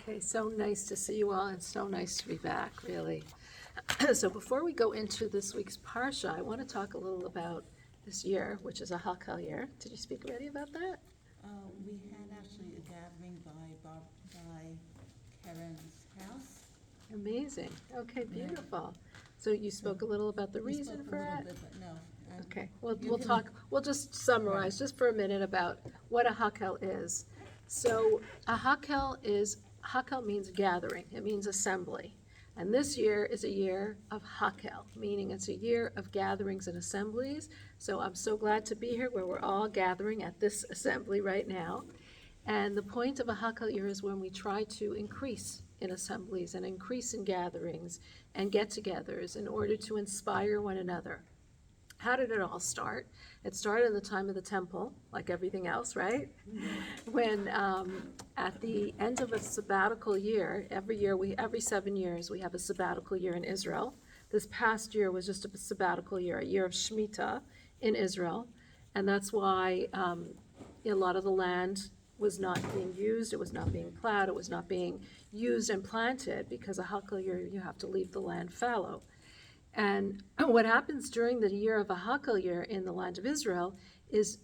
Okay, so nice to see you all and so nice to be back, really. So before we go into this week's Parsha, I want to talk a little about this year, which is a Hakhel year. Did you speak already about that? We had actually a gathering by Karen's house. Amazing. Okay, Yeah. beautiful. So you spoke a little about the We reason spoke for a little it? bit, but no. Okay, You we'll can- talk, we'll just summarize Right. just for a minute about what a hakel is. So hakel means gathering, it means assembly. And this year is a year of hakel, meaning it's a year of gatherings and assemblies. So I'm so glad to be here where we're all gathering at this assembly right now. And the point of a hakel year is when we try to increase in assemblies and increase in gatherings and get-togethers in order to inspire one another. How did it all start? It started in the time of the temple, like everything else, right? When at the end of a sabbatical year, every 7 years, we have a sabbatical year in Israel. This past year was just a sabbatical year, a year of Shemitah in Israel. And that's why a lot of the land was not being used, it was not being plowed, it was not being used and planted, because a hakel year, you have to leave the land fallow. And what happens during the year of a hakel year in the land of Israel is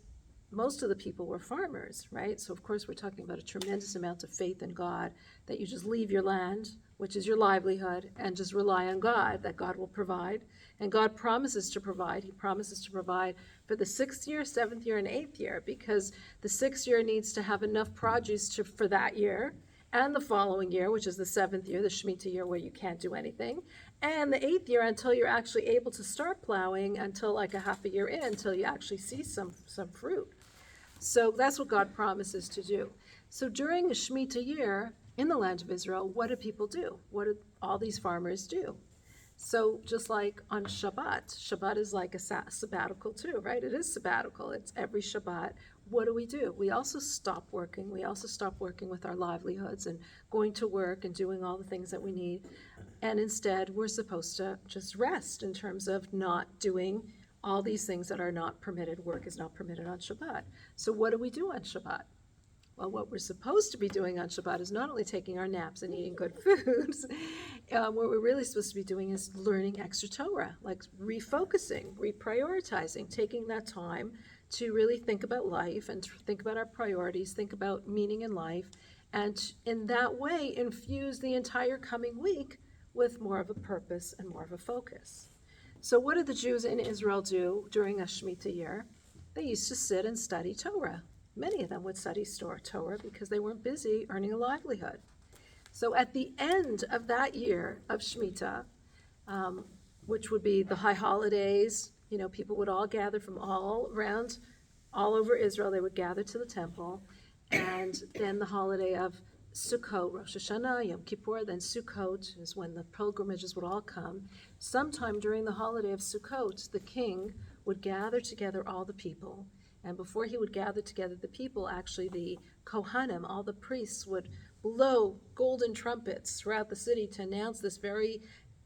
most of the people were farmers, right? So of course we're talking about a tremendous amount of faith in God, that you just leave your land, which is your livelihood, and just rely on God, that God will provide. And God promises to provide. He promises to provide for the 6th year, 7th year, and 8th year, because the 6th year needs to have enough produce for that year, and the following year, which is the 7th year, the Shemitah year, where you can't do anything, and the 8th year until you're actually able to start plowing, until like a half a year in, until you actually see some fruit. So that's what God promises to do. So during the Shemitah year in the land of Israel, what do people do? What do all these farmers do? So just like on Shabbat is like a sabbatical too, right? It is sabbatical. It's every Shabbat. What do? We also stop working. We also stop working with our livelihoods and going to work and doing all the things that we need. And instead, we're supposed to just rest in terms of not doing all these things that are not permitted. Work is not permitted on Shabbat. So what do we do on Shabbat? Well, what we're supposed to be doing on Shabbat is not only taking our naps and eating good foods, what we're really supposed to be doing is learning extra Torah, like refocusing, reprioritizing, taking that time to really think about life and think about our priorities, think about meaning in life, and in that way infuse the entire coming week with more of a purpose and more of a focus. So what did the Jews in Israel do during a Shemitah year? They used to sit and study Torah. Many of them would study Torah because they weren't busy earning a livelihood. So at the end of that year of Shemitah, which would be the high holidays, people would all gather from all around, all over Israel. They would gather to the temple. And then the holiday of Sukkot, Rosh Hashanah, Yom Kippur, then Sukkot is when the pilgrimages would all come. Sometime during the holiday of Sukkot, the king would gather together all the people. And before he would gather together the people, actually the Kohanim, all the priests, would blow golden trumpets throughout the city to announce this very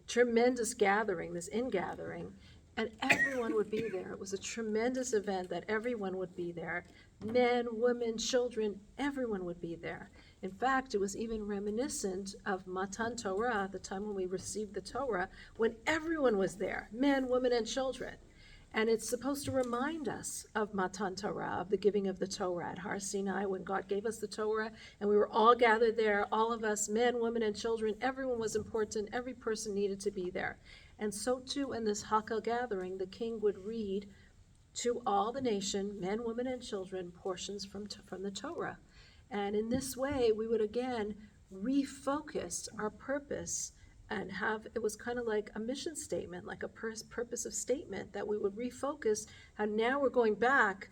tremendous gathering, this ingathering. And everyone would be there. It was a tremendous event that everyone would be there. Men, women, children, everyone would be there. In fact, it was even reminiscent of Matan Torah, the time when we received the Torah, when everyone was there, men, women, and children. And it's supposed to remind us of Matan Torah, of the giving of the Torah at Har Sinai, when God gave us the Torah, and we were all gathered there, all of us, men, women, and children. Everyone was important. Every person needed to be there. And so too, in this Hakhel gathering, the king would read to all the nation, men, women, and children, portions from the Torah. And in this way, we would again refocus our purpose and it was kind of like a mission statement, like a purpose of statement, that we would refocus. And now we're going back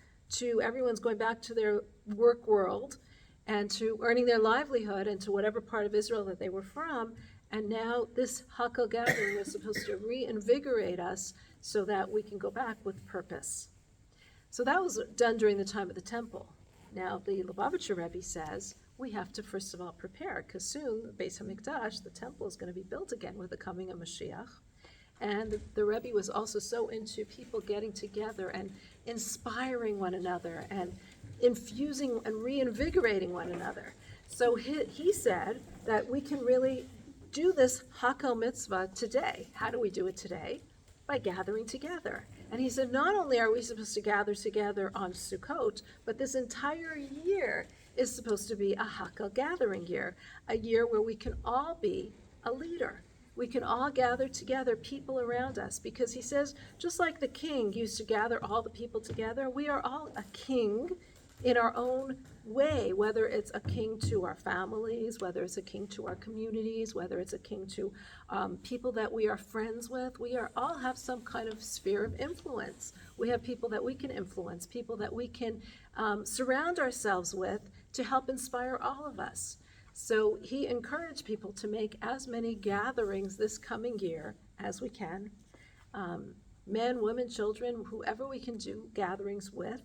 everyone's going back to their work world and to earning their livelihood and to whatever part of Israel that they were from. And now this Hakhel gathering was supposed to reinvigorate us so that we can go back with purpose. So that was done during the time of the temple. Now the Lubavitcher Rebbe says we have to first of all prepare, because soon the Beis HaMikdash, the temple, is going to be built again with the coming of Mashiach. And the Rebbe was also so into people getting together and inspiring one another and infusing and reinvigorating one another. So he said that we can really do this Hakel mitzvah today. How do we do it today? By gathering together. And he said, not only are we supposed to gather together on Sukkot, but this entire year is supposed to be a Hakel gathering year, a year where we can all be a leader. We can all gather together, people around us, because he says, just like the king used to gather all the people together, we are all a king in our own way, whether it's a king to our families, whether it's a king to our communities, whether it's a king to people that we are friends with. We are all have some kind of sphere of influence. We have people that we can influence, people that we can surround ourselves with to help inspire all of us. So he encouraged people to make as many gatherings this coming year as we can. Men, women, children, whoever we can do gatherings with.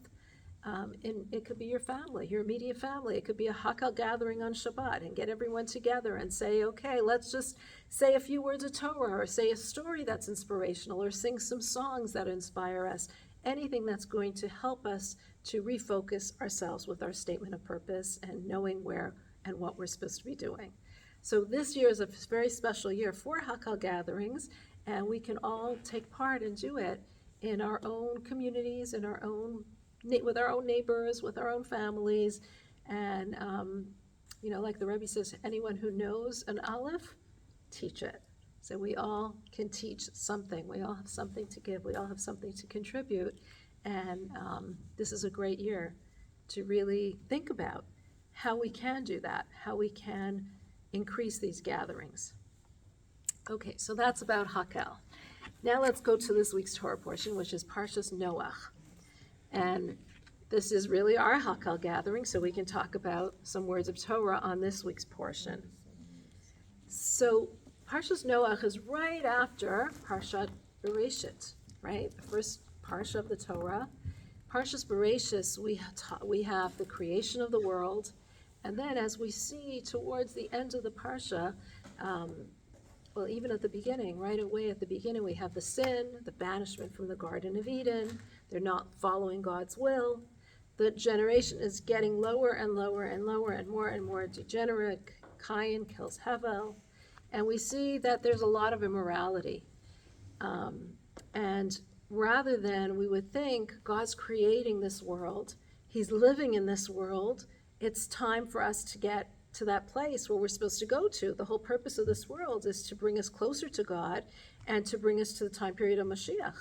And it could be your family, your immediate family. It could be a Hakel gathering on Shabbat and get everyone together and say, okay, let's just say a few words of Torah or say a story that's inspirational or sing some songs that inspire us. Anything that's going to help us to refocus ourselves with our statement of purpose and knowing where and what we're supposed to be doing. So this year is a very special year for Hakel gatherings, and we can all take part and do it in our own communities, in our own with our own neighbors, with our own families, and like the Rebbe says, anyone who knows an aleph, teach it. So we all can teach something. We all have something to give. We all have something to contribute, and this is a great year to really think about how we can do that, how we can increase these gatherings. Okay, so that's about Hakel. Now let's go to this week's Torah portion, which is Parshas Noach. And this is really our Hakel gathering, so we can talk about some words of Torah on this week's portion. So Parshas Noach is right after Parshat Bereshit, right? The first parsha of the Torah. Parshas Bereshit, we have the creation of the world, and then as we see towards the end of the parsha, well, even at the beginning, right away at the beginning, we have the sin, the banishment from the Garden of Eden. They're not following God's will. The generation is getting lower and lower and lower and more degenerate. Cain kills Hevel. And we see that there's a lot of immorality. And rather than we would think God's creating this world, he's living in this world, it's time for us to get to that place where we're supposed to go to. The whole purpose of this world is to bring us closer to God and to bring us to the time period of Mashiach.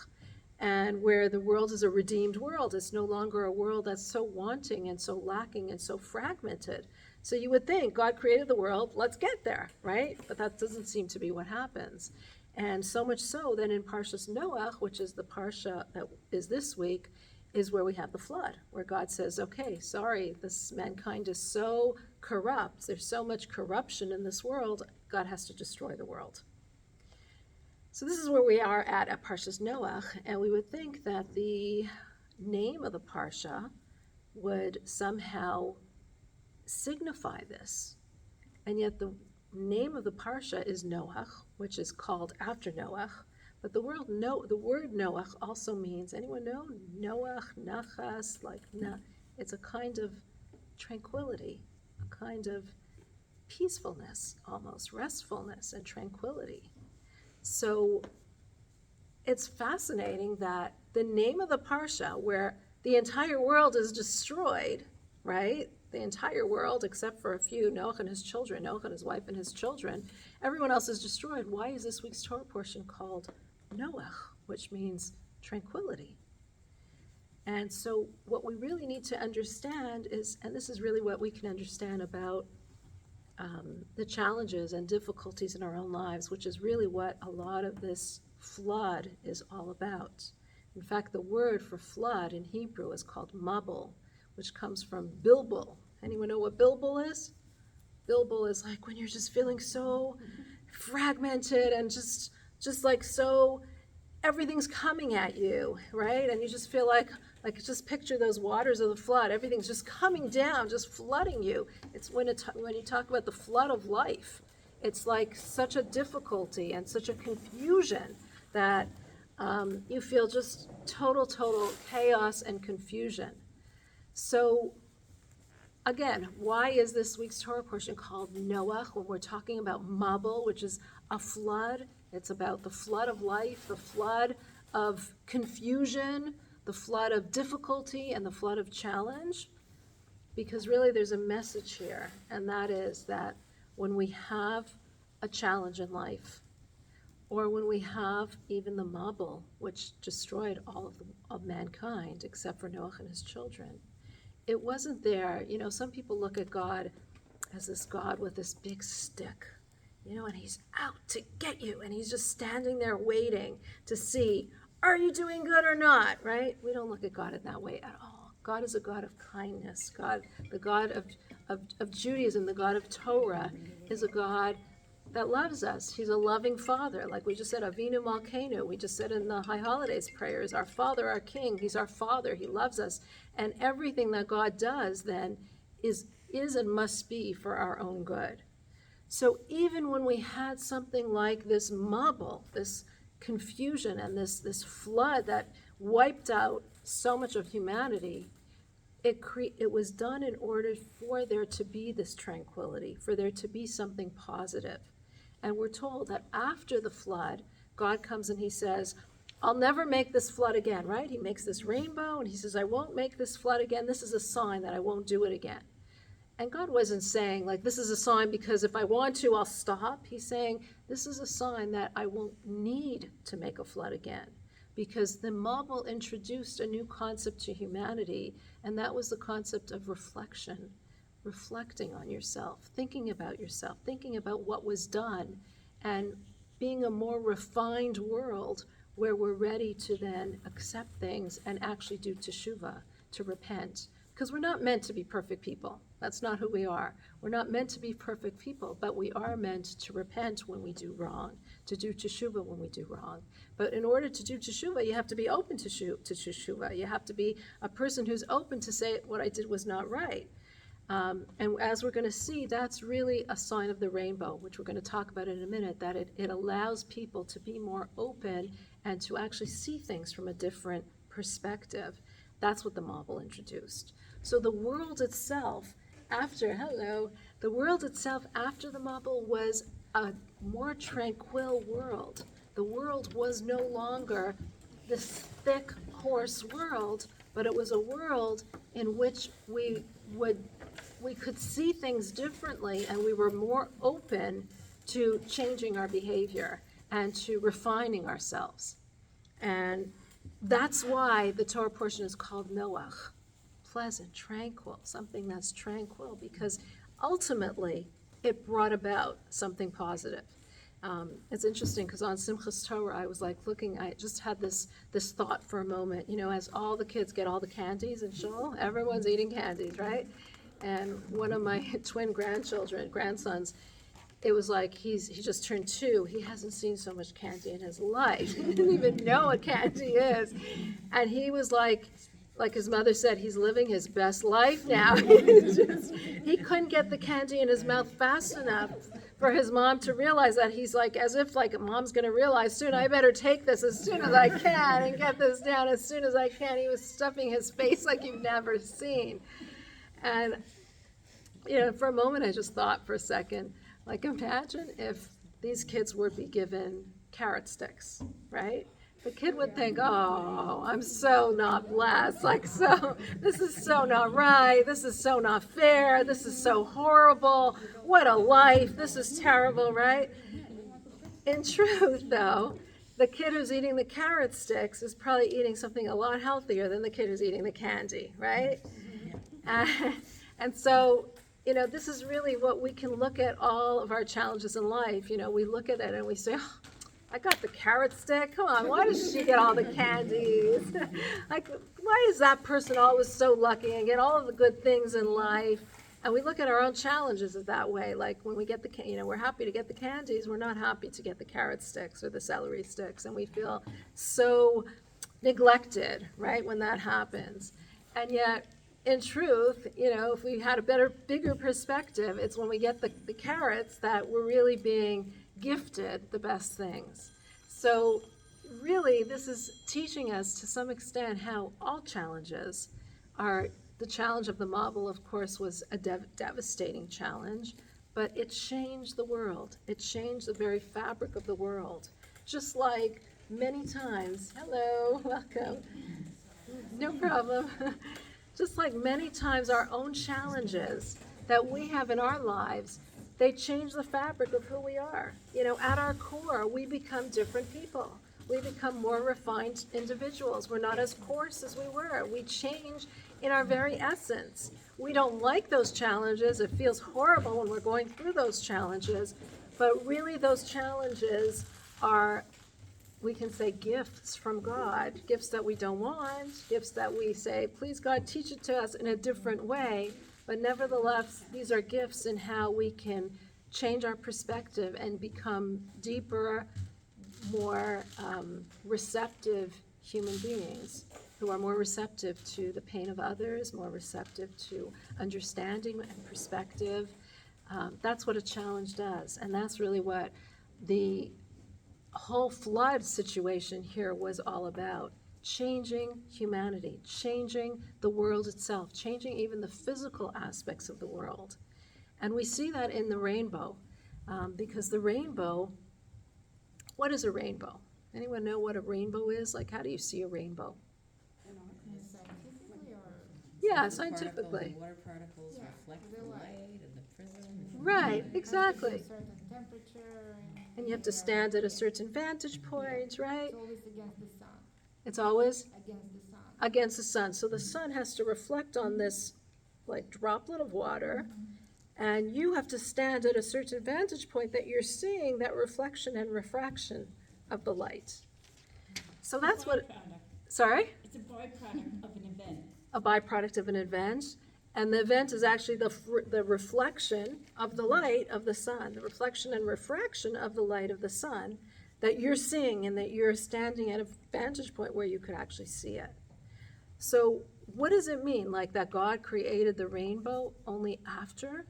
And where the world is a redeemed world, it's no longer a world that's so wanting and so lacking and so fragmented. So you would think God created the world, let's get there, right? But that doesn't seem to be what happens. And so much so that in Parshas Noach, which is the parsha that is this week, is where we have the flood, where God says, okay, sorry, this mankind is so corrupt, there's so much corruption in this world, God has to destroy the world. So this is where we are at Parshas Noach, and we would think that the name of the parsha would somehow signify this, and yet the name of the parsha is Noach, which is called after Noach. But the word Noach also means, anyone know? Noach, nachas, it's a kind of tranquility, a kind of peacefulness, almost restfulness and tranquility. So it's fascinating that the name of the parsha, where the entire world is destroyed, right? The entire world, except for a few, Noach and his children, Noach and his wife and his children, everyone else is destroyed. Why is this week's Torah portion called Noach, which means tranquility? And so what we really need to understand is, and this is really what we can understand about the challenges and difficulties in our own lives, which is really what a lot of this flood is all about. In fact, the word for flood in Hebrew is called Mabul, which comes from bilbul. Anyone know what bilbul is? Bilbul is like when you're just feeling so fragmented and just like so everything's coming at you, right? And you just feel like just picture those waters of the flood. Everything's just coming down, just flooding you. It's when you talk about the flood of life, it's like such a difficulty and such a confusion that you feel just total chaos and confusion. So again, why is this week's Torah portion called Noach when we're talking about Mabul, which is a flood? It's about the flood of life, the flood of confusion, the flood of difficulty, and the flood of challenge. Because really there's a message here, and that is that when we have a challenge in life, or when we have even the Mabul, which destroyed all of mankind except for Noach and his children, it wasn't there. Some people look at God as this God with this big stick, and he's out to get you, and he's just standing there waiting to see, are you doing good or not, right? We don't look at God in that way at all. God is a God of kindness. God, the God of Judaism, the God of Torah, is a God that loves us. He's a loving Father. Like we just said, Avinu Malkeinu. We just said in the High Holidays prayers, our Father, our King. He's our Father. He loves us. And everything that God does then is and must be for our own good. So even when we had something like this Mabul, this confusion and this flood that wiped out so much of humanity, it was done in order for there to be this tranquility, for there to be something positive. And we're told that after the flood, God comes and he says, I'll never make this flood again, right? He makes this rainbow and he says, I won't make this flood again. This is a sign that I won't do it again. And God wasn't saying, like, this is a sign because if I want to, I'll stop. He's saying, this is a sign that I won't need to make a flood again. Because the Mabul introduced a new concept to humanity, and that was the concept of reflection, reflecting on yourself, thinking about what was done, and being a more refined world where we're ready to then accept things and actually do teshuvah, to repent. Because we're not meant to be perfect people. That's not who we are. We're not meant to be perfect people, but we are meant to repent when we do wrong, to do teshuvah when we do wrong. But in order to do teshuvah, you have to be open to teshuvah. You have to be a person who's open to say what I did was not right. And as we're going to see, that's really a sign of the rainbow, which we're going to talk about in a minute, that it allows people to be more open and to actually see things from a different perspective. That's what the Mabul introduced. So the world itself after the Mabul was a more tranquil world. The world was no longer this thick, hoarse world, but it was a world in which we could see things differently, and we were more open to changing our behavior and to refining ourselves. And that's why the Torah portion is called Noach, pleasant, tranquil, something that's tranquil, because ultimately it brought about something positive. It's interesting because on Simchas Torah, I was like I just had this thought for a moment, as all the kids get all the candies in shul, everyone's eating candies, right? And one of my twin grandsons, it was like he just turned 2. He hasn't seen so much candy in his life. He didn't even know what candy is. And he was like his mother said, he's living his best life now. He couldn't get the candy in his mouth fast enough for his mom to realize that. He's like, as if like mom's going to realize soon, I better take this as soon as I can and get this down as soon as I can. He was stuffing his face like you've never seen. And, for a moment, I just thought for a second, like, imagine if these kids would be given carrot sticks, right? The kid would think, oh, I'm so not blessed. This is so not right. This is so not fair. This is so horrible. What a life. This is terrible, right? In truth, though, the kid who's eating the carrot sticks is probably eating something a lot healthier than the kid who's eating the candy, right? And so, this is really what we can look at all of our challenges in life. We look at it and we say, oh, I got the carrot stick. Come on, why does she get all the candies? Why is that person always so lucky and get all of the good things in life? And we look at our own challenges that way. Like when we get we're happy to get the candies. We're not happy to get the carrot sticks or the celery sticks. And we feel so neglected, right, when that happens. And yet, in truth, if we had a bigger perspective, it's when we get the carrots that we're really being gifted the best things. So really, this is teaching us to some extent how all challenges are the challenge of the Mabul, of course, was a devastating challenge, but it changed the world. It changed the very fabric of the world. Just like many times, hello, welcome. No problem. Just like many times our own challenges that we have in our lives, they change the fabric of who we are. You know, at our core, we become different people. We become more refined individuals. We're not as coarse as we were. We change in our very essence. We don't like those challenges. It feels horrible when we're going through those challenges, but really those challenges are, we can say, gifts from God, gifts that we don't want, gifts that we say, please God, teach it to us in a different way. But nevertheless, these are gifts in how we can change our perspective and become deeper, more receptive human beings who are more receptive to the pain of others, more receptive to understanding and perspective. That's what a challenge does. And that's really what the whole flood situation here was all about. Changing humanity, changing the world itself, changing even the physical aspects of the world. And we see that in the rainbow, because the rainbow, what is a rainbow? Anyone know what a rainbow is? Like, how do you see a rainbow? Scientifically or? Yeah, The scientifically. water particles Yeah, reflect the the light. light and the prism. Right, It has to be exactly. a certain temperature And you have to yeah, stand at a yeah. certain vantage point, right? It's always against the sun, It's always against the sun. against the sun. So the sun has to reflect on this like droplet of water, and you have to stand at a certain vantage point that you're seeing that reflection and refraction of the light. So that's what, sorry? It's a byproduct of an event. A byproduct of an event. And the event is actually the reflection of the light of the sun, the reflection and refraction of the light of the sun that you're seeing and that you're standing at a vantage point where you could actually see it. So what does it mean, like that God created the rainbow only after,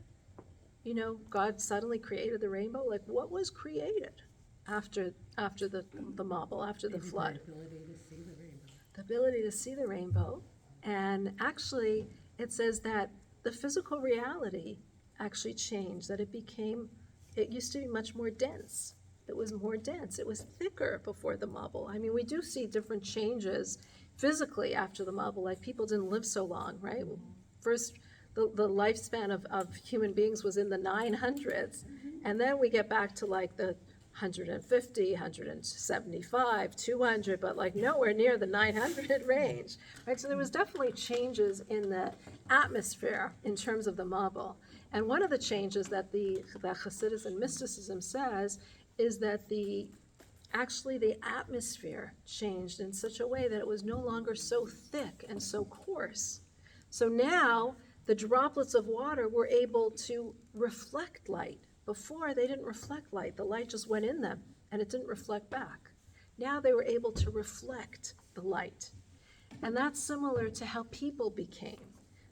you know, God suddenly created the rainbow? Like, what was created after the Mabul, after the Maybe flood? The ability to see the rainbow. The ability to see the rainbow. And actually, it says that the physical reality actually changed, that it used to be much more dense. It was more dense. It was thicker before the Mabul. I mean, we do see different changes physically after the Mabul, like people didn't live so long, right? First, the lifespan of human beings was in the 900s, and then we get back to like the 150, 175, 200, but like nowhere near the 900 range, right? So there was definitely changes in the atmosphere in terms of the Mabul. And one of the changes that that Hasidus and mysticism says is that actually the atmosphere changed in such a way that it was no longer so thick and so coarse. So now the droplets of water were able to reflect light. Before, they didn't reflect light. The light just went in them and it didn't reflect back. Now they were able to reflect the light. And that's similar to how people became,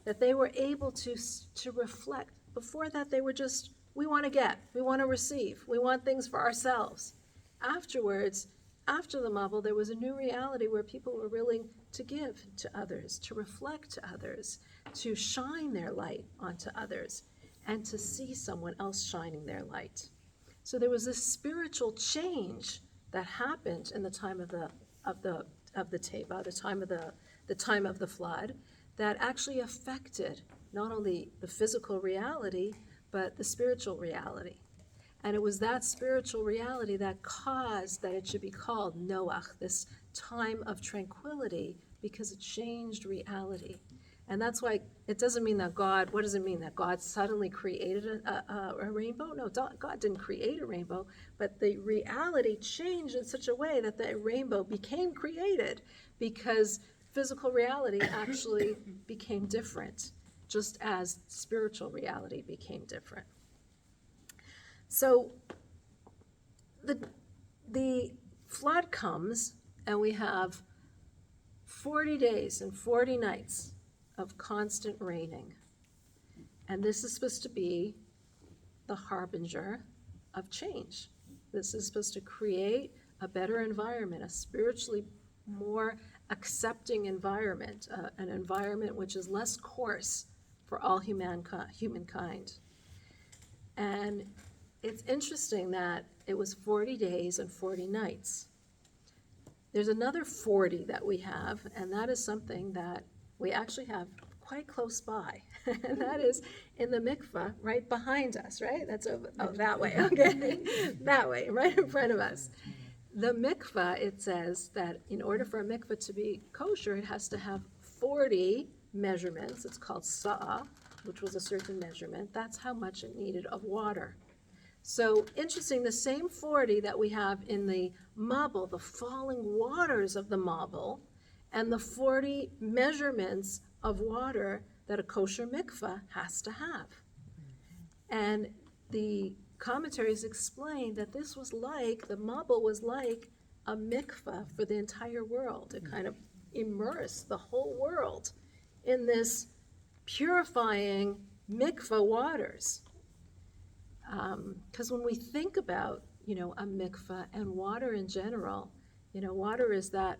that they were able to reflect. Before that, they were just, we want to get, we want to receive, we want things for ourselves. Afterwards, after the Mabul, there was a new reality where people were willing to give to others, to reflect to others, to shine their light onto others, and to see someone else shining their light. So there was this spiritual change that happened in the time of the Teva, the time of the flood, that actually affected not only the physical reality, but the spiritual reality. And it was that spiritual reality that caused that it should be called Noach, this time of tranquility, because it changed reality. And that's why it doesn't mean that God, what does it mean? That God suddenly created a rainbow? No, God didn't create a rainbow, but the reality changed in such a way that the rainbow became created because physical reality actually became different, just as spiritual reality became different. So the flood comes, and we have 40 days and 40 nights of constant raining. And this is supposed to be the harbinger of change. This is supposed to create a better environment, a spiritually more accepting environment, an environment which is less coarse for all humankind. And it's interesting that it was 40 days and 40 nights. There's another 40 that we have, and that is something that we actually have quite close by. And that is in the mikveh right behind us, right? That's over, oh, that way, okay. That way, right in front of us. The mikveh, it says that in order for a mikveh to be kosher, it has to have 40 measurements. It's called sa'ah, which was a certain measurement. That's how much it needed of water. So interesting, the same 40 that we have in the Mabul, the falling waters of the Mabul, and the 40 measurements of water that a kosher mikveh has to have. And the commentaries explain that this was like, the Mabul was like a mikveh for the entire world. It kind of immersed the whole world in this purifying mikveh waters. Because when we think about, a mikveh and water in general, water is that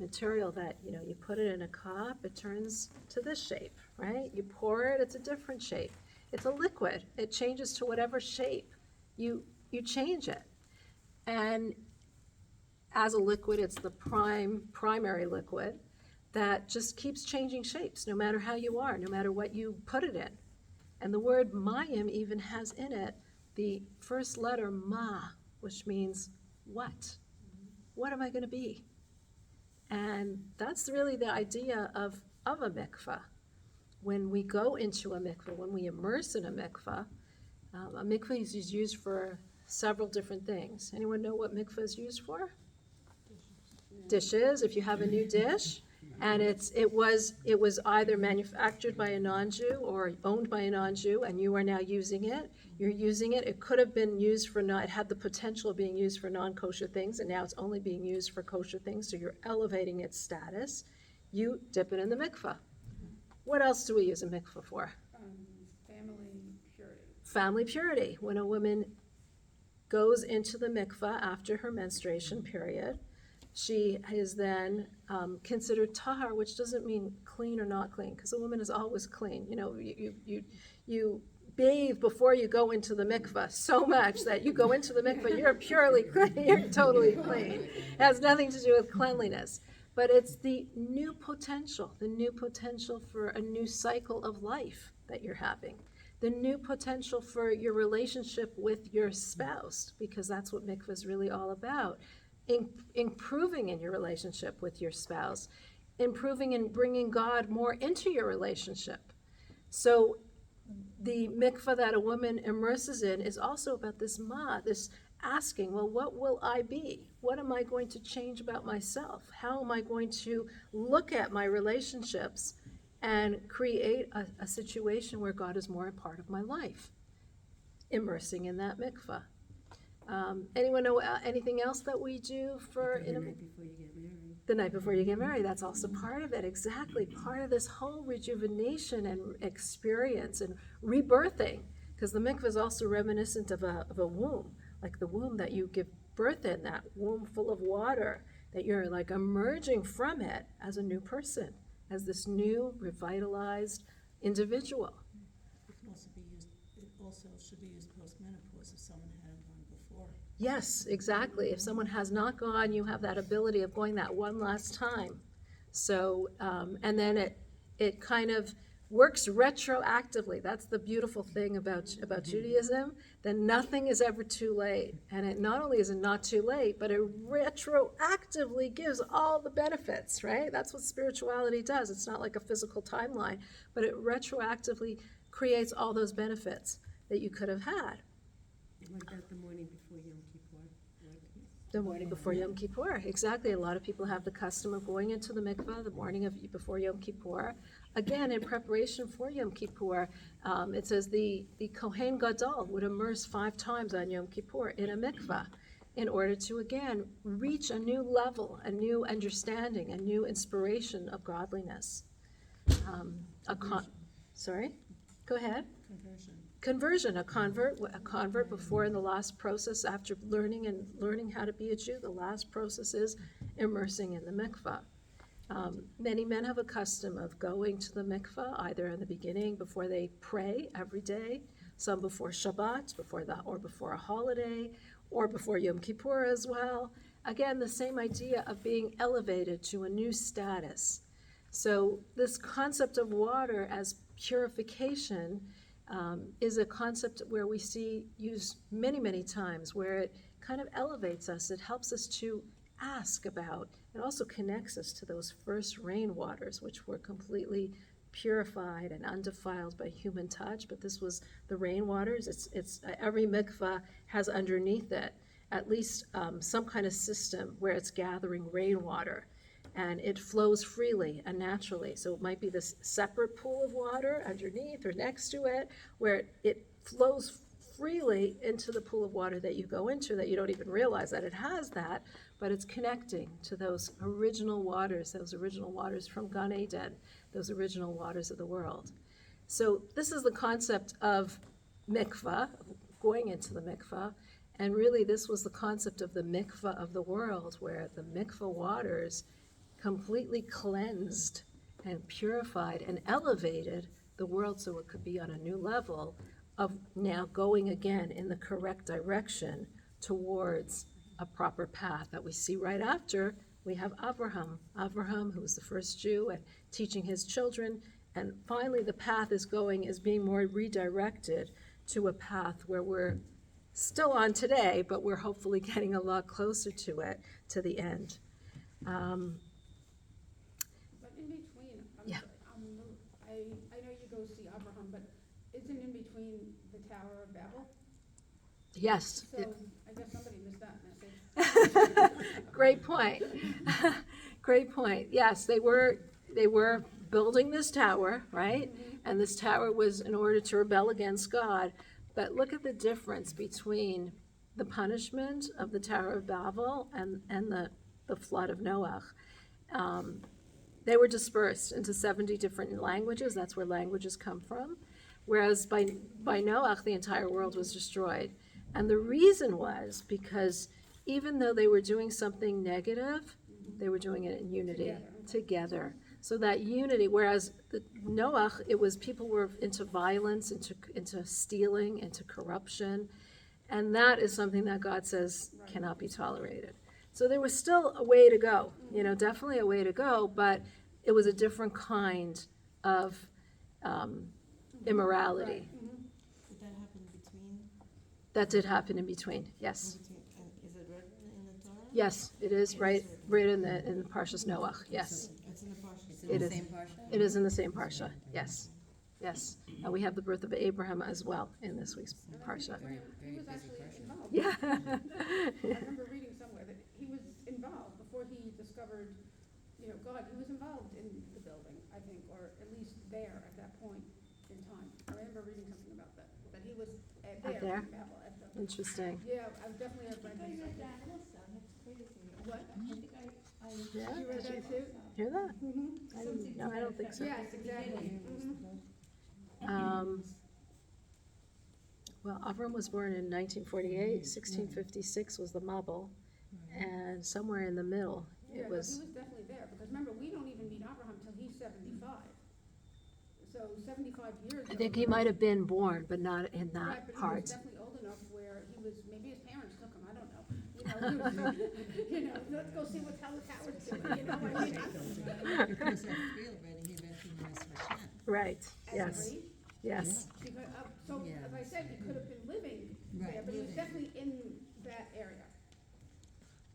material that, you put it in a cup, it turns to this shape, right? You pour it, it's a different shape. It's a liquid. It changes to whatever shape you change it. And as a liquid, it's the primary liquid that just keeps changing shapes, no matter how you are, no matter what you put it in. And the word mayim even has in it the first letter ma, which means what? What am I going to be? And that's really the idea of a mikveh. When we go into a mikveh, when we immerse in a mikveh is used for several different things. Anyone know what mikveh is used for? Dishes. If you have a new dish, and it was either manufactured by a non-Jew or owned by a non-Jew, and you are now using it. You're using it. It could have been used for it had the potential of being used for non-kosher things, and now it's only being used for kosher things. So you're elevating its status. You dip it in the mikveh. What else do we use a mikveh for? Family purity. Family purity. When a woman goes into the mikveh after her menstruation period, she is then considered tahar, which doesn't mean clean or not clean, because a woman is always clean. You bathe before you go into the mikveh so much that you go into the mikveh, you're purely clean, you're totally clean. It has nothing to do with cleanliness. But it's the new potential for a new cycle of life that you're having. The new potential for your relationship with your spouse, because that's what mikveh is really all about. Improving in your relationship with your spouse, improving and bringing God more into your relationship. So the mikveh that a woman immerses in is also about this asking, well, what will I be? What am I going to change about myself? How am I going to look at my relationships and create a situation where God is more a part of my life? Immersing in that mikveh. Anyone know anything else that we do for The night before you get married. the night before you get married? That's also part of it, exactly. Part of this whole rejuvenation and experience and rebirthing, because the mikveh is also reminiscent of a womb, like the womb that you give birth in, that womb full of water, that you're like emerging from it as a new person, as this new revitalized individual. It can also be used, it also should be used post-menopause if someone hadn't gone before. Yes, exactly. If someone has not gone, you have that ability of going that one last time. So, and then it kind of works retroactively. That's the beautiful thing about Judaism, that nothing is ever too late. And it not only is it not too late, but it retroactively gives all the benefits, right? That's what spirituality does. It's not like a physical timeline, but it retroactively creates all those benefits that you could have had. Like that the morning before Yom Kippur. The morning before Yom Kippur, exactly. A lot of people have the custom of going into the mikveh the morning before Yom Kippur. Again, in preparation for Yom Kippur, it says the Kohen Gadol would immerse 5 times on Yom Kippur in a mikveh in order to, again, reach a new level, a new understanding, a new inspiration of godliness. Sorry? Go ahead. Conversion. conversion, a convert before in the last process, after learning how to be a Jew, the last process is immersing in the mikvah. Many men have a custom of going to the mikvah either in the beginning before they pray every day, some before Shabbat, or before a holiday, or before Yom Kippur as well. Again, the same idea of being elevated to a new status. So this concept of water as purification is a concept where we see used many, many times, where it kind of elevates us. It helps us to ask about. It also connects us to those first rain waters, which were completely purified and undefiled by human touch. But this was the rain waters. It's every mikvah has underneath it at least some kind of system where it's gathering rainwater, and it flows freely and naturally. So it might be this separate pool of water underneath or next to it, where it flows freely into the pool of water that you go into, that you don't even realize that it has that, but it's connecting to those original waters from Gan Eden, those original waters of the world. So this is the concept of mikvah, going into the mikvah, and really this was the concept of the mikvah of the world, where the mikvah waters completely cleansed and purified and elevated the world so it could be on a new level of now going again in the correct direction towards a proper path that we see right after. We have Abraham, who was the first Jew, and teaching his children, and finally the path is being more redirected to a path where we're still on today, but we're hopefully getting a lot closer to it, to the end. But in between, Yeah. I know you go see Abraham, but isn't in between the Tower of Babel? Yes, So I guess somebody missed that message. great point. Great point. Yes, they were building this tower, right? And this tower was in order to rebel against God. But look at the difference between the punishment of the Tower of Babel and the flood of Noah. They were dispersed into 70 different languages. That's where languages come from. Whereas by Noah, the entire world was destroyed. And the reason was because even though they were doing something negative, they were doing it in unity, together. So that unity, whereas Noah, it was people were into violence, into stealing, into corruption. And that is something that God says cannot be tolerated. So there was still a way to go, definitely a way to go, but it was a different kind of immorality. Did that happen between? That did happen in between, yes. Is it written in the Torah? Yes, it is right in the Parshas Noach, yes. It's in the Parsha. It is. It is in the same Parsha, yes, yes. And we have the birth of Abraham as well in this week's Parsha. He was actually involved. Yeah. I remember reading somewhere that he was involved before he discovered, God. He was involved in the building, I think, or at least there at that point in time. I remember reading something about that he was there? in Babel at the. Interesting. Yeah, I definitely have read I read something. that also, that's crazy. What? I think I Yeah. You read that too? Hear that? Mm-hmm. I didn't- No, I don't think so. Yes, exactly. Well, Avram was born in 1948, 1656 was the Mabul, and somewhere in the middle, Yeah, it no, was, he was definitely there, because remember, we don't even meet Abraham till he's 75. So 75 years. I think ago- he might have been born, but not in Right, that but he was part. definitely old enough where he was, maybe his parents took him, I don't know. Let's go see what the tower's doing, I mean? Because at three already, he recognized Hashem. Right, At yes, three? yes. Because, so, Yeah. as I said, he could have been living there, Right, but he was living. definitely in that area.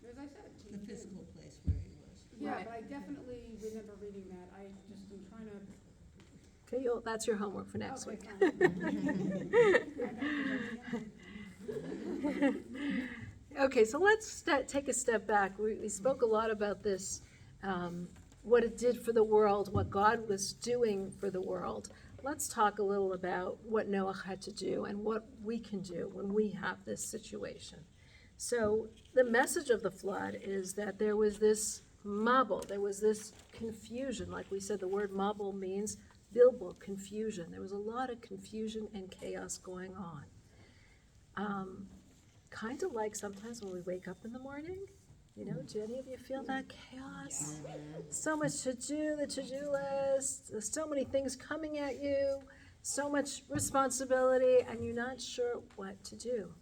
As I said. he The was- physical place where he was. Yeah, Right. but I definitely remember reading that, I just am trying to. Okay, that's your homework for next Okay, week. fine. Okay, so let's take a step back. We spoke a lot about this, what it did for the world, what God was doing for the world. Let's talk a little about what Noah had to do and what we can do when we have this situation. So the message of the flood is that there was this Mabul, there was this confusion. Like we said, the word Mabul means bilbul, confusion. There was a lot of confusion and chaos going on. Kind of like sometimes when we wake up in the morning, do any of you feel that chaos? So much to do, the to-do list, there's so many things coming at you, so much responsibility, and you're not sure what to do.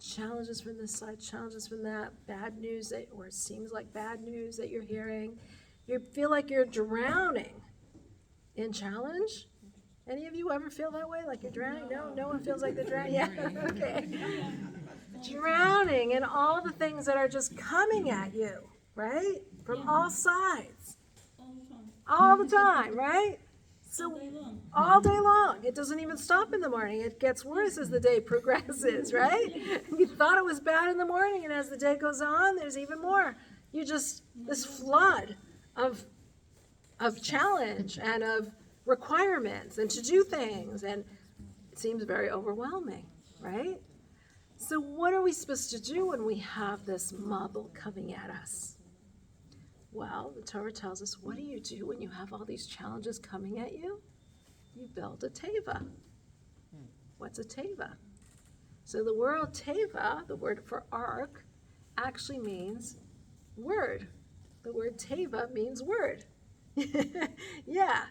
Challenges from this side, challenges from that, bad news or it seems like bad news that you're hearing. You feel like you're drowning in challenge. Any of you ever feel that way, like you're drowning? No one feels like they're drowning? Yeah, okay. Drowning in all the things that are just coming at you, right? From all sides. All the time, right? So All day long. all day long. It doesn't even stop in the morning. It gets worse as the day progresses, right? You thought it was bad in the morning, and as the day goes on, there's even more. This flood of challenge and of requirements and to do things, and it seems very overwhelming, right? So what are we supposed to do when we have this Mabul coming at us? Well, the Torah tells us, what do you do when you have all these challenges coming at you? You build a teva. What's a teva? So the word teva, the word for ark, actually means word. The word teva means word. Yeah.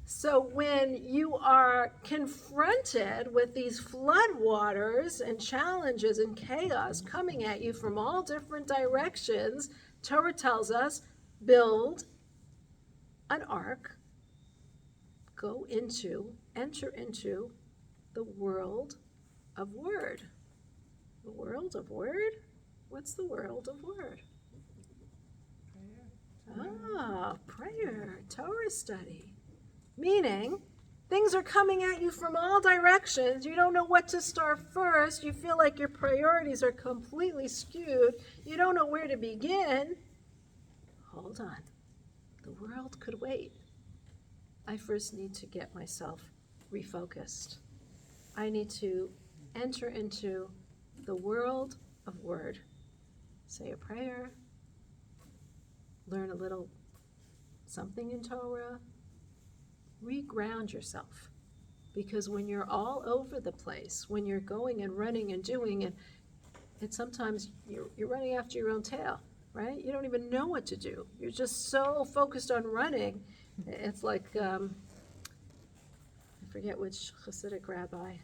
So when you are confronted with these floodwaters and challenges and chaos coming at you from all different directions, Torah tells us, build an ark, enter into the world of word. The world of word? What's the world of word? Prayer, Torah study. Meaning, things are coming at you from all directions. You don't know what to start first. You feel like your priorities are completely skewed. You don't know where to begin. Hold on. The world could wait. I first need to get myself refocused. I need to enter into the world of word. Say a prayer. Learn a little something in Torah. Reground yourself, because when you're all over the place, when you're going and running and doing, and it's sometimes you're running after your own tail, right? You don't even know what to do. You're just so focused on running. It's like I forget which Hasidic rabbi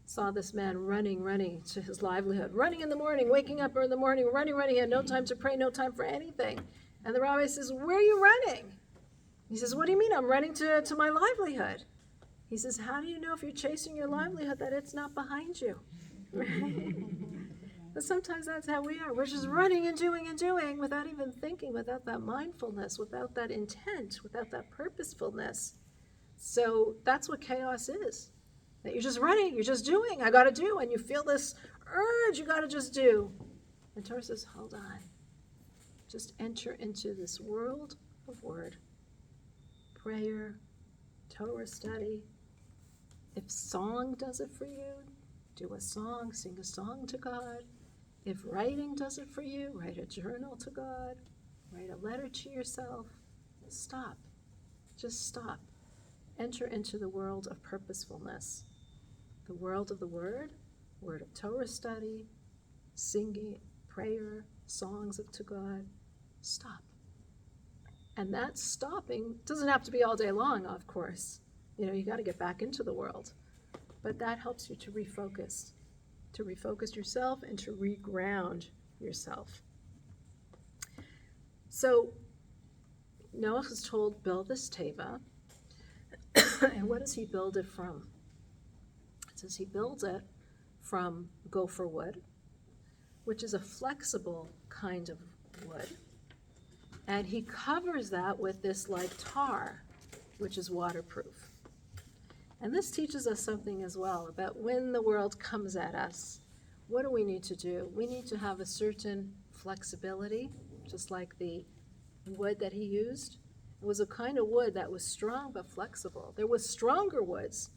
saw this man running to his livelihood, running in the morning, waking up in the morning, running. He had no time to pray, no time for anything. And the rabbi says, "Where are you running?" He says, "What do you mean? I'm running to my livelihood." He says, "How do you know if you're chasing your livelihood that it's not behind you?" Right? But sometimes that's how we are. We're just running and doing without even thinking, without that mindfulness, without that intent, without that purposefulness. So that's what chaos is. That you're just running, you're just doing, I gotta do, and you feel this urge, you gotta just do. And Torah says, hold on. Just enter into this world of word. Prayer, Torah study. If song does it for you, do a song, sing a song to God. If writing does it for you, write a journal to God, write a letter to yourself. Stop. Just stop. Enter into the world of purposefulness, the world of the word of Torah study, singing, prayer, songs to God. Stop. And that stopping doesn't have to be all day long, of course. You got to get back into the world. But that helps you to refocus yourself and to reground yourself. So Noah is told, build this teva. And what does he build it from? It says he builds it from gopher wood, which is a flexible kind of wood. And he covers that with this like tar, which is waterproof. And this teaches us something as well about when the world comes at us, what do we need to do? We need to have a certain flexibility, just like the wood that he used. It was a kind of wood that was strong but flexible. There was stronger woods,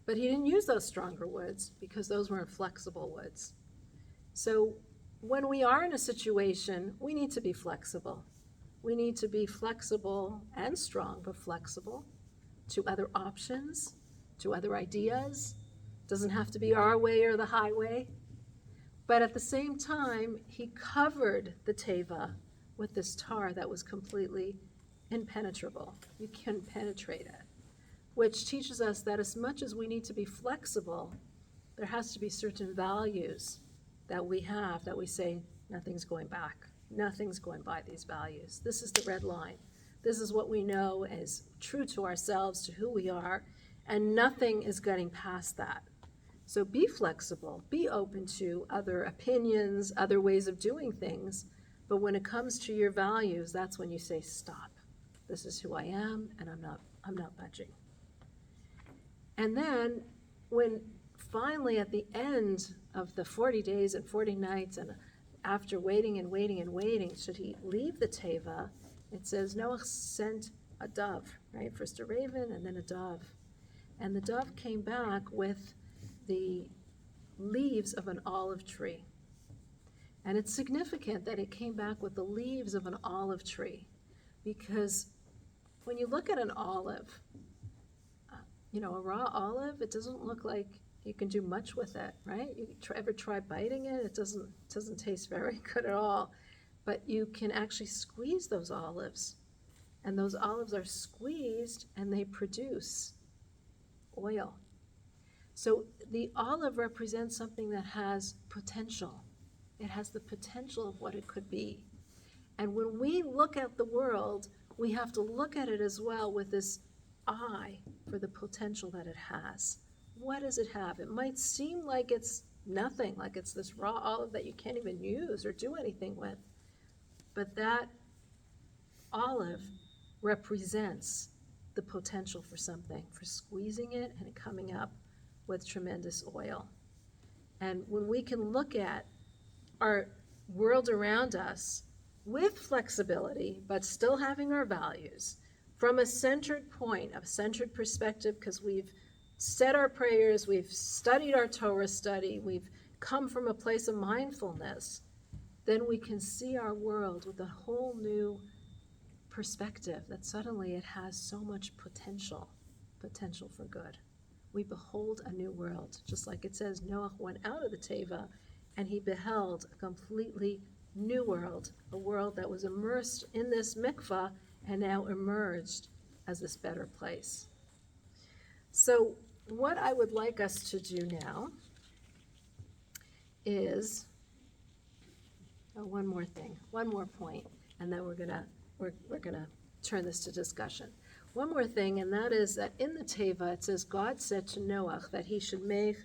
but he didn't use those stronger woods because those weren't flexible woods. So when we are in a situation, we need to be flexible. We need to be flexible and strong, but flexible. to other options, to other ideas. Doesn't have to be our way or the highway. But at the same time, he covered the teva with this tar that was completely impenetrable. You couldn't penetrate it, which teaches us that as much as we need to be flexible, there has to be certain values that we have that we say, nothing's going back. Nothing's going by these values. This is the red line. This is what we know is true to ourselves, to who we are, and nothing is getting past that. So be flexible, be open to other opinions, other ways of doing things, but when it comes to your values, that's when you say, stop. This is who I am, and I'm not budging. And then when finally at the end of the 40 days and 40 nights, and after waiting and waiting and waiting, should he leave the teva, it says Noah sent a dove, right? First a raven and then a dove. And the dove came back with the leaves of an olive tree. And it's significant that it came back with the leaves of an olive tree, because when you look at an olive, a raw olive, it doesn't look like you can do much with it, right? You ever try biting it? It doesn't taste very good at all. But you can actually squeeze those olives, and those olives are squeezed and they produce oil. So the olive represents something that has potential. It has the potential of what it could be. And when we look at the world, we have to look at it as well with this eye for the potential that it has. What does it have? It might seem like it's nothing, like it's this raw olive that you can't even use or do anything with. But that olive represents the potential for something, for squeezing it and it coming up with tremendous oil. And when we can look at our world around us with flexibility, but still having our values, from a centered point, a centered perspective, because we've said our prayers, we've studied our Torah study, we've come from a place of mindfulness, then we can see our world with a whole new perspective, that suddenly it has so much potential for good. We behold a new world, just like it says Noah went out of the teva and he beheld a completely new world, a world that was immersed in this mikvah and now emerged as this better place. So what I would like us to do now is one more thing, one more point, and then we're gonna turn this to discussion. One more thing, and that is that in the Teva, it says God said to Noah that he should make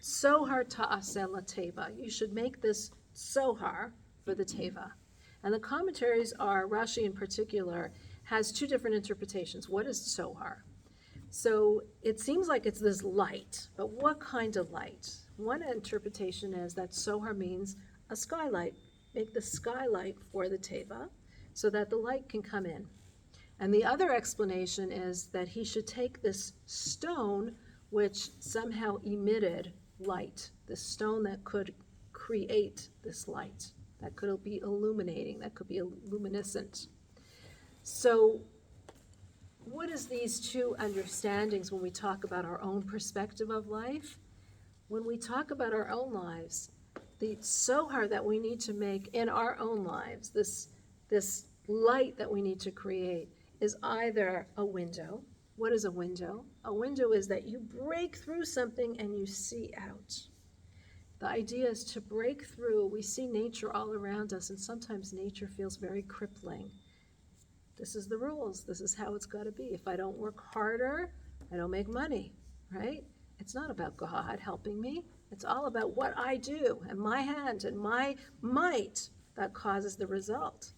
sohar ta'aseh lateva. You should make this sohar for the Teva. And the commentaries are, Rashi in particular, has two different interpretations. What is sohar? So it seems like it's this light, but what kind of light? One interpretation is that sohar means a skylight. Make the skylight for the teva so that the light can come in. And the other explanation is that he should take this stone which somehow emitted light, the stone that could create this light, that could be illuminating, that could be luminescent. So what is these two understandings when we talk about our own perspective of life? When we talk about our own lives, the sohar that we need to make in our own lives, this light that we need to create, is either a window. What is a window? A window is that you break through something and you see out. The idea is to break through. We see nature all around us, and sometimes nature feels very crippling. This is the rules. This is how it's got to be. If I don't work harder, I don't make money, right? It's not about God helping me. It's all about what I do and my hand and my might that causes the result.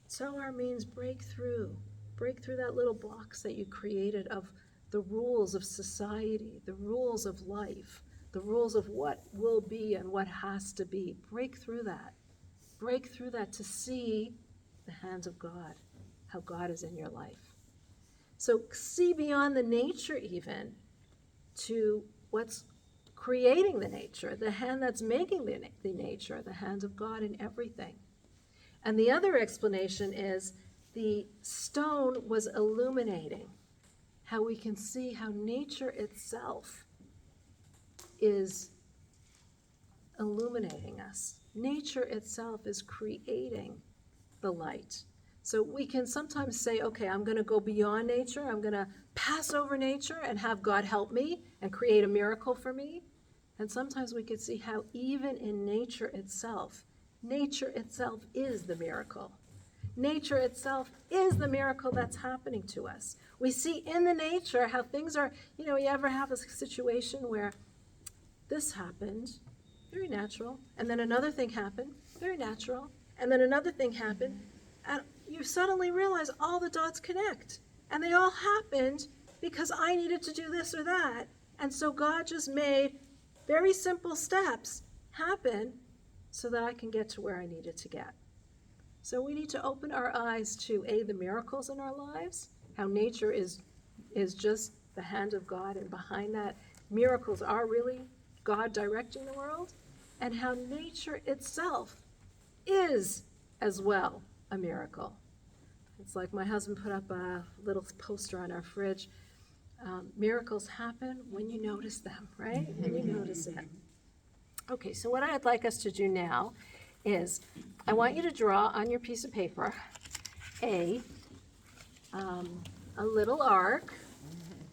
Sohar means break through. Break through that little box that you created of the rules of society, the rules of life, the rules of what will be and what has to be. Break through that. Break through that to see the hand of God, how God is in your life. So see beyond the nature even to what's creating the nature, the hand that's making the nature, the hand of God in everything. And the other explanation is the stone was illuminating. how we can see how nature itself is illuminating us. Nature itself is creating the light. So we can sometimes say, okay, I'm going to go beyond nature. I'm going to pass over nature and have God help me and create a miracle for me. And sometimes we can see how even in nature itself is the miracle. Nature itself is the miracle that's happening to us. We see in the nature how things are, you ever have a situation where this happened, very natural, and then another thing happened, very natural, and then another thing happened, and you suddenly realize all the dots connect. And they all happened because I needed to do this or that. And so God just made very simple steps happen so that I can get to where I needed to get. So we need to open our eyes to the miracles in our lives, how nature is just the hand of God, and behind that, miracles are really God directing the world, and how nature itself is as well a miracle. It's like my husband put up a little poster on our fridge. Miracles happen when you notice them, right? When you notice it. Okay, so what I'd like us to do now is I want you to draw on your piece of paper a little arc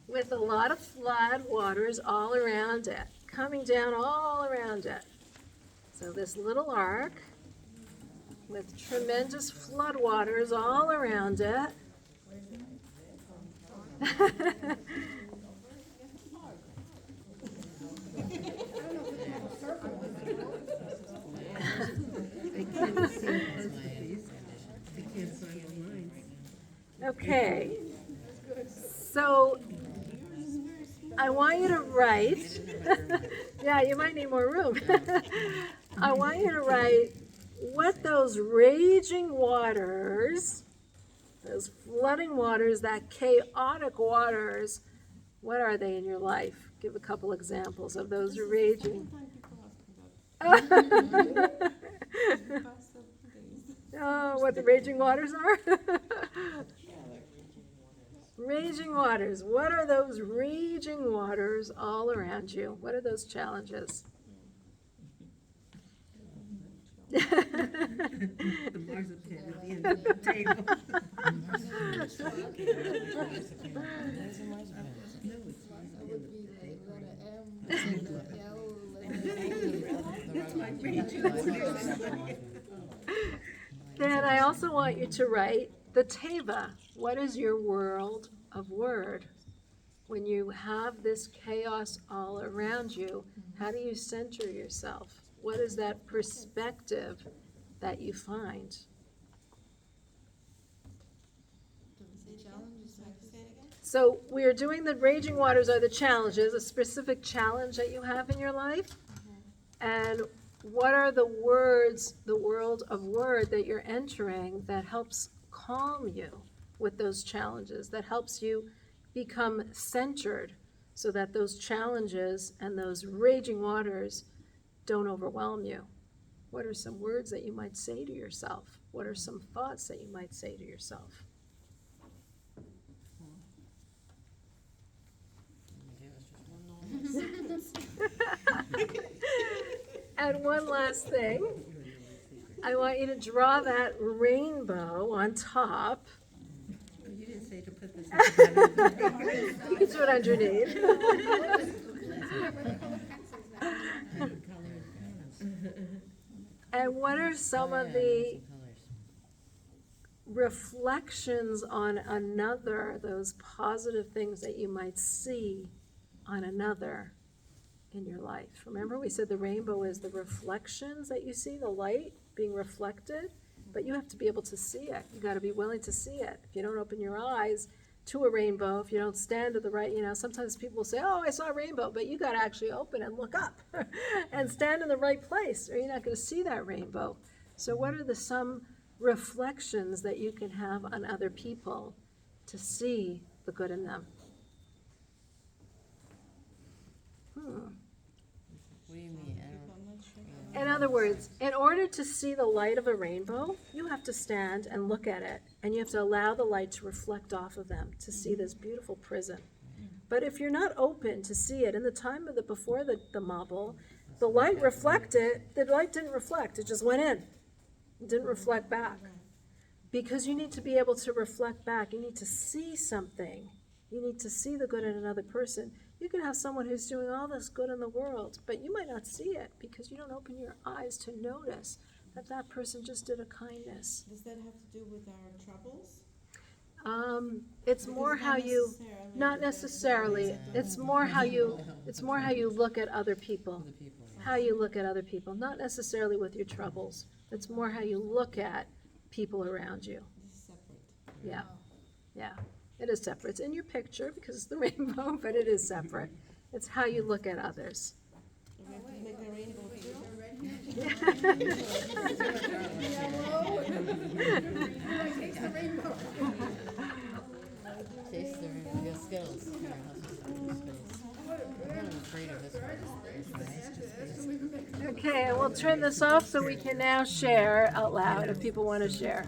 with a lot of flood waters all around it, coming down all around it. So this little arc with tremendous flood waters all around it. I can't see recipes. I can't find the lines. Okay, so I want you to write, yeah, you might need more room. I want you to write what those raging waters, those flooding waters, that chaotic waters, what are they in your life? Give a couple examples of those raging. Oh, what the raging waters are? Raging waters. What are those raging waters all around you? What are those challenges? The marzipan at the end of the table. No, it's Then I also want you to write the teva. What is your world of word? When you have this chaos all around you, how do you center yourself? What is that perspective that you find? So we are doing the raging waters are the challenges, a specific challenge that you have in your life. And what are the words, the world of word that you're entering that helps calm you with those challenges, that helps you become centered so that those challenges and those raging waters don't overwhelm you? What are some words that you might say to yourself? What are some thoughts that you might say to yourself? And one last thing, I want you to draw that rainbow on top. You didn't say to put this in the bottom. You can do it underneath. And what are some of the reflections on another, those positive things that you might see on another in your life? Remember, we said the rainbow is the reflections that you see, the light being reflected, but you have to be able to see it. You got to be willing to see it. If you don't open your eyes to a rainbow, if you don't stand to the right, sometimes people say, oh, I saw a rainbow, but you got to actually open and look up and stand in the right place, or you're not going to see that rainbow. So what are some reflections that you can have on other people to see the good in them? What do you mean? In other words, in order to see the light of a rainbow, you have to stand and look at it, and you have to allow the light to reflect off of them to see this beautiful prism. But if you're not open to see it, in the time of before the Mabul, the light reflected, the light didn't reflect, it just went in. It didn't reflect back. Because you need to be able to reflect back, you need to see something. You need to see the good in another person. You can have someone who's doing all this good in the world, but you might not see it because you don't open your eyes to notice that that person just did a kindness. Does that have to do with our troubles? It's more how you, not necessarily, it's more how you look at other people. The people. How you look at other people, not necessarily with your troubles. It's more how you look at people around you. This is separate. Yeah, yeah. It is separate. It's in your picture because it's the rainbow, but it is separate. It's how you look at others. Do we have to make a rainbow Wait, too? is there red here? Yellow? Who takes the rainbow? Taste your skills. Here, let's just I'm afraid of this one. Okay, and we'll turn this off so we can now share out loud if people want to share.